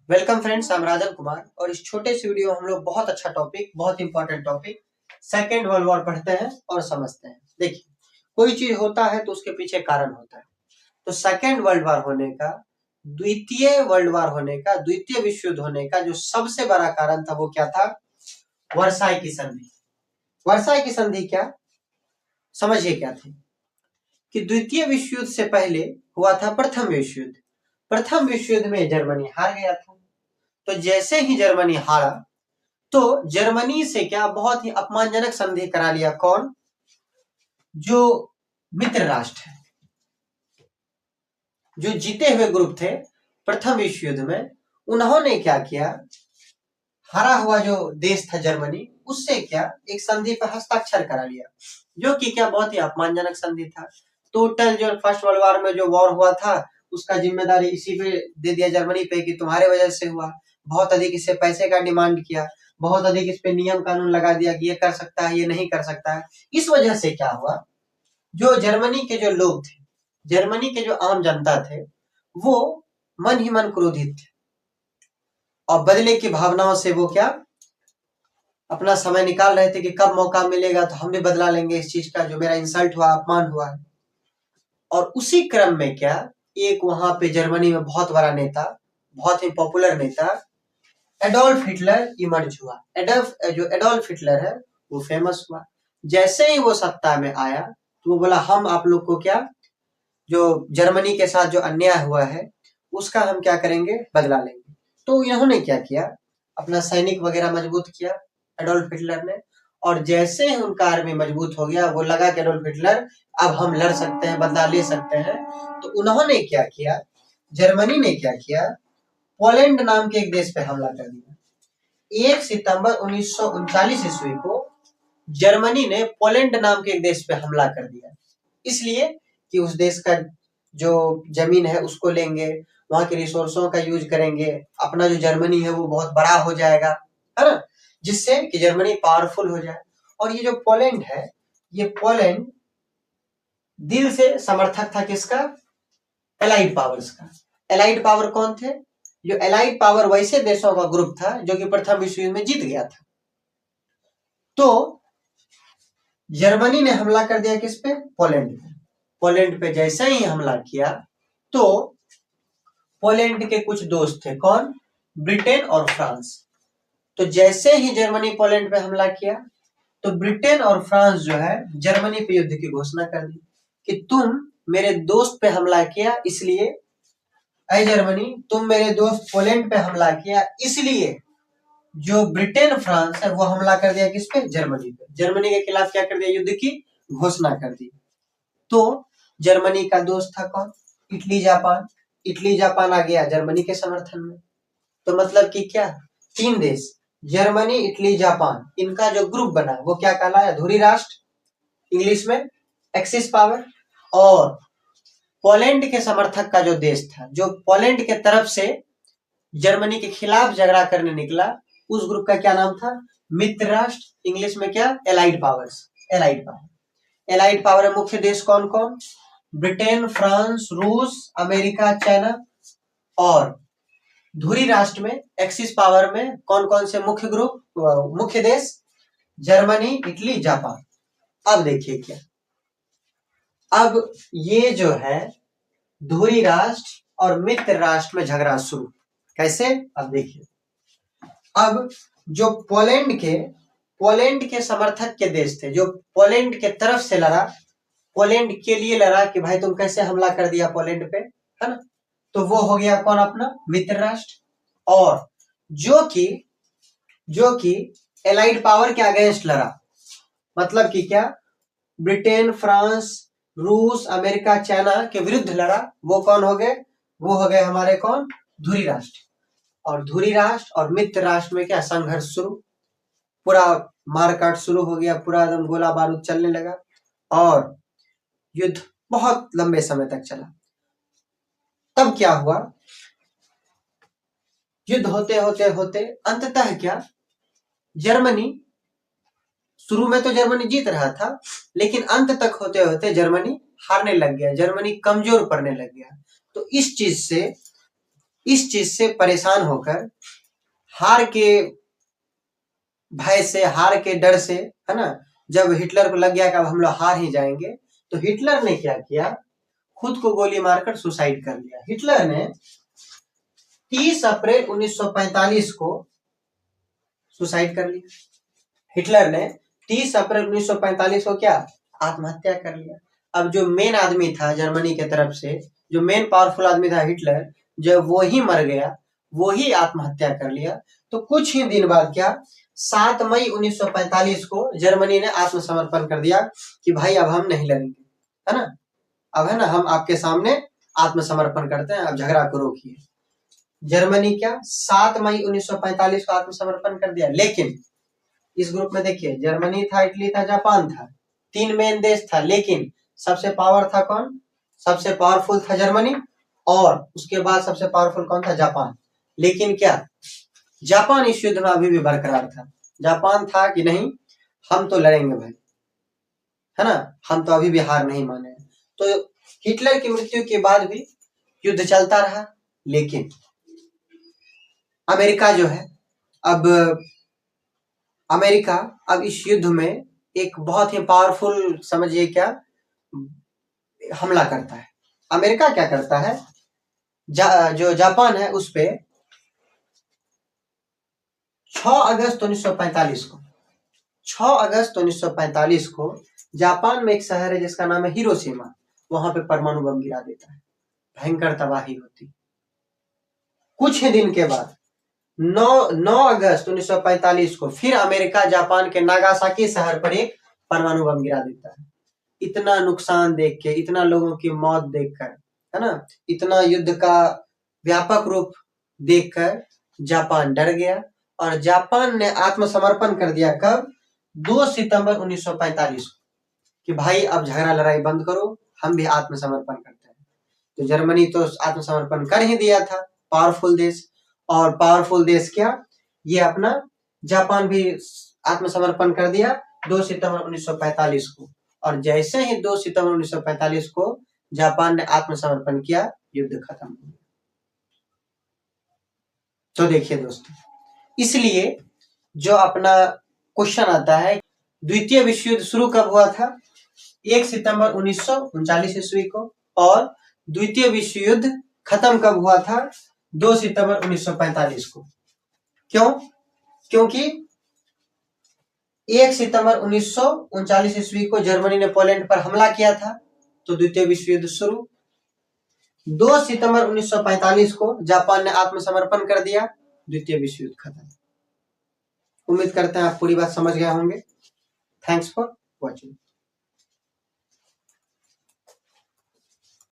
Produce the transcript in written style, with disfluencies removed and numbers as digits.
Welcome friends, I'm Rajan Kumar और इस छोटे से वीडियो में हम लोग बहुत अच्छा टॉपिक, बहुत important topic second world war पढ़ते हैं और समझते हैं। देखिए, कोई चीज होता है तो उसके पीछे कारण होता है। तो सेकेंड वर्ल्ड वॉर होने का, द्वितीय वर्ल्ड वॉर होने का, द्वितीय विश्व युद्ध होने का जो सबसे बड़ा कारण था वो क्या था? वर्साई की संधि। वर्साई की संधि क्या, समझिए क्या थी कि द्वितीय विश्व युद्ध से पहले हुआ था प्रथम विश्व युद्ध। प्रथम विश्व युद्ध में जर्मनी हार गया था। तो जैसे ही जर्मनी हारा तो जर्मनी से क्या बहुत ही अपमानजनक संधि करा लिया। कौन? जो मित्र राष्ट्र है, जो जीते हुए ग्रुप थे प्रथम विश्व युद्ध में, उन्होंने क्या किया, हारा हुआ जो देश था जर्मनी, उससे क्या एक संधि पर हस्ताक्षर करा लिया, जो कि क्या बहुत ही अपमानजनक संधि था। टोटल जो फर्स्ट वर्ल्ड वॉर में जो वॉर हुआ था उसका जिम्मेदारी इसी पे दे दिया जर्मनी पे कि तुम्हारे वजह से हुआ। बहुत अधिक इससे पैसे का डिमांड किया, बहुत अधिक इस पे नियम कानून लगा दिया कि ये कर सकता है, ये नहीं कर सकता है। इस वजह से क्या हुआ, जो जर्मनी के जो लोग थे, जर्मनी के जो आम जनता थे, वो मन ही मन क्रोधित थे और बदले की भावनाओं से वो क्या अपना समय निकाल रहे थे कि कब मौका मिलेगा तो हम भी बदला लेंगे इस चीज का, जो मेरा इंसल्ट हुआ, अपमान हुआ है। और उसी क्रम में क्या एक वहां पे जर्मनी में बहुत बड़ा नेता, बहुत ही पॉपुलर नेता एडोल्फ हिटलर इमर्ज हुआ। एडोल्फ हिटलर है वो फेमस हुआ। जैसे ही वो सत्ता में आया तो वो बोला हम आप लोग को क्या, जो जर्मनी के साथ जो अन्याय हुआ है उसका हम क्या करेंगे, बदला लेंगे। तो इन्होंने क्या किया, अपना सैनिक वगैरह मजबूत किया एडोल्फ हिटलर ने। और जैसे ही उनका आर्मी मजबूत हो गया, वो लगा कि एडोल्फ हिटलर अब हम लड़ सकते हैं, बदला ले सकते हैं, तो उन्होंने क्या किया, जर्मनी ने क्या किया, पोलैंड नाम के एक देश पे हमला कर दिया। 1 सितंबर 1939 ईस्वी को जर्मनी ने पोलैंड नाम के एक देश पे हमला कर दिया, इसलिए कि उस देश का जो जमीन है उसको लेंगे, वहां के रिसोर्सों का यूज करेंगे, अपना जो जर्मनी है वो बहुत बड़ा हो जाएगा, है ना, जिससे कि जर्मनी पावरफुल हो जाए। और ये जो पोलैंड है, ये पोलैंड दिल से समर्थक था किसका? एलाइड पावर्स का। एलाइड पावर कौन थे? जो एलाइड पावर वैसे देशों का ग्रुप था जो कि प्रथम विश्व युद्ध में जीत गया था। तो जर्मनी ने हमला कर दिया किस पे? पोलैंड पे। पोलैंड पे जैसे ही हमला किया तो पोलैंड के कुछ दोस्त थे, कौन? ब्रिटेन और फ्रांस। तो जैसे ही जर्मनी पोलैंड पे हमला किया तो ब्रिटेन और फ्रांस जो है जर्मनी पे युद्ध की घोषणा कर दी कि तुम मेरे दोस्त पे हमला किया, इसलिए ऐ जर्मनी तुम मेरे दोस्त पोलैंड पे हमला किया, इसलिए जो ब्रिटेन फ्रांस है वो हमला कर दिया किस पे? जर्मनी पे। जर्मनी के खिलाफ क्या कर दिया, युद्ध की घोषणा कर दी। तो जर्मनी का दोस्त था कौन? Italy Japan. इटली जापान आ गया जर्मनी के समर्थन में। तो मतलब कि क्या, 3 देश जर्मनी, इटली, जापान, इनका जो ग्रुप बना वो क्या कहलाया? धुरी राष्ट्र, इंग्लिश में एक्सिस पावर। और पोलैंड के समर्थक का जो देश था, जो पोलैंड के तरफ से जर्मनी के खिलाफ झगड़ा करने निकला, उस ग्रुप का क्या नाम था? मित्र राष्ट्र, इंग्लिश में क्या? Allied powers. Allied power. Allied power में मुख्य देश कौन कौन? ब्रिटेन, फ्रांस, रूस, अमेरिका, चाइना। और धुरी राष्ट्र में, एक्सिस पावर में कौन कौन से मुख्य ग्रुप, मुख्य देश? Germany, Italy, Japan. अब देखिए क्या, अब ये जो है धुरी राष्ट्र और मित्र राष्ट्र में झगड़ा शुरू। कैसे? अब देखिए, अब जो पोलैंड के समर्थक के देश थे, जो पोलैंड के तरफ से लड़ा, पोलैंड के लिए लड़ा कि भाई तुम कैसे हमला कर दिया पोलैंड पे, है ना, तो वो हो गया कौन? अपना मित्र राष्ट्र। और जो कि एलाइड पावर के अगेंस्ट लड़ा, मतलब कि क्या, ब्रिटेन, फ्रांस, रूस, अमेरिका, चाइना के विरुद्ध लड़ा, वो कौन हो गए? वो हो गए हमारे कौन? धुरी राष्ट्र। और धुरी राष्ट्र और मित्र राष्ट्र में क्या संघर्ष शुरू, पूरा मारकाट शुरू हो गया, पूरा एकदम गोला बारूद चलने लगा और युद्ध बहुत लंबे समय तक चला। तब क्या हुआ, युद्ध होते होते होते अंततः क्या, जर्मनी, शुरू में तो जर्मनी जीत रहा था, लेकिन अंत तक होते होते जर्मनी हारने लग गया, जर्मनी कमजोर पड़ने लग गया। तो इस चीज से परेशान होकर, हार के भय से, हार के डर से, है ना, जब हिटलर को लग गया कि अब हम लोग हार ही जाएंगे, तो हिटलर ने क्या किया, खुद को गोली मारकर सुसाइड कर लिया। हिटलर ने 30 अप्रैल 1945 को सुसाइड कर लिया। हिटलर ने 30 अप्रैल 1945 को क्या, आत्महत्या कर लिया। अब जो मेन आदमी था जर्मनी के तरफ से, जो मेन पावरफुल आदमी था हिटलर, जब वो ही मर गया, वो ही आत्महत्या कर लिया, तो कुछ ही दिन बाद क्या, 7 मई 1945 को जर्मनी ने आत्मसमर्पण कर दिया कि भाई अब हम नहीं लड़ेंगे, है ना, अब है ना हम आपके सामने आत्मसमर्पण करते हैं, अब झगड़ा को रोकिए। जर्मनी क्या 7 मई 1945 को आत्मसमर्पण कर दिया। लेकिन इस ग्रुप में देखिए, जर्मनी था, इटली था, जापान था, 3 मेन देश था, लेकिन सबसे पावर था कौन, सबसे पावरफुल था जर्मनी, और उसके बाद सबसे पावरफुल कौन था, जापान। लेकिन क्या, जापान इस युद्ध में अभी भी बरकरार था। जापान था कि नहीं, हम तो लड़ेंगे भाई, है ना, हम तो अभी भी हार नहीं माने। तो हिटलर की मृत्यु के बाद भी युद्ध चलता रहा। लेकिन अमेरिका जो है, अब अमेरिका अब इस युद्ध में एक बहुत ही पावरफुल, समझिए क्या, हमला करता है। अमेरिका क्या करता है, जो जापान है उस पे 6 अगस्त 1945 को, 6 अगस्त 1945 को जापान में एक शहर है जिसका नाम है हिरोशिमा, वहां पे परमाणु बम गिरा देता है। भयंकर तबाही होती। कुछ ही दिन के बाद 9 अगस्त 1945 को फिर अमेरिका जापान के नागासाकी शहर पर एक परमाणु बम गिरा देता है। इतना नुकसान देख के, इतना लोगों की मौत देखकर, है ना, इतना युद्ध का व्यापक रूप देखकर जापान डर गया और जापान ने आत्मसमर्पण कर दिया। कब, 2 सितंबर 1945 को, कि भाई अब झगड़ा लड़ाई बंद करो, हम भी आत्मसमर्पण करते हैं। तो जर्मनी तो आत्मसमर्पण कर ही दिया था, पावरफुल देश, और पावरफुल देश क्या, ये अपना जापान भी आत्मसमर्पण कर दिया 2 सितंबर 1945 को। और जैसे ही 2 सितंबर 1945 को जापान ने आत्मसमर्पण किया, युद्ध खत्म हो गया। तो देखिए दोस्तों, इसलिए जो अपना क्वेश्चन आता है, द्वितीय विश्व युद्ध शुरू कब हुआ था, 1 सितंबर 1939 ईस्वी को, और द्वितीय विश्व युद्ध खत्म कब हुआ था, 2 सितंबर 1945 को। क्यों, क्योंकि 1 सितंबर 1939 ईस्वी को जर्मनी ने पोलैंड पर हमला किया था, तो द्वितीय विश्व युद्ध शुरू। 2 सितंबर 1945 को जापान ने आत्मसमर्पण कर दिया, द्वितीय विश्व युद्ध खत्म। उम्मीद करते हैं आप पूरी बात समझ गए होंगे। Thanks for watching.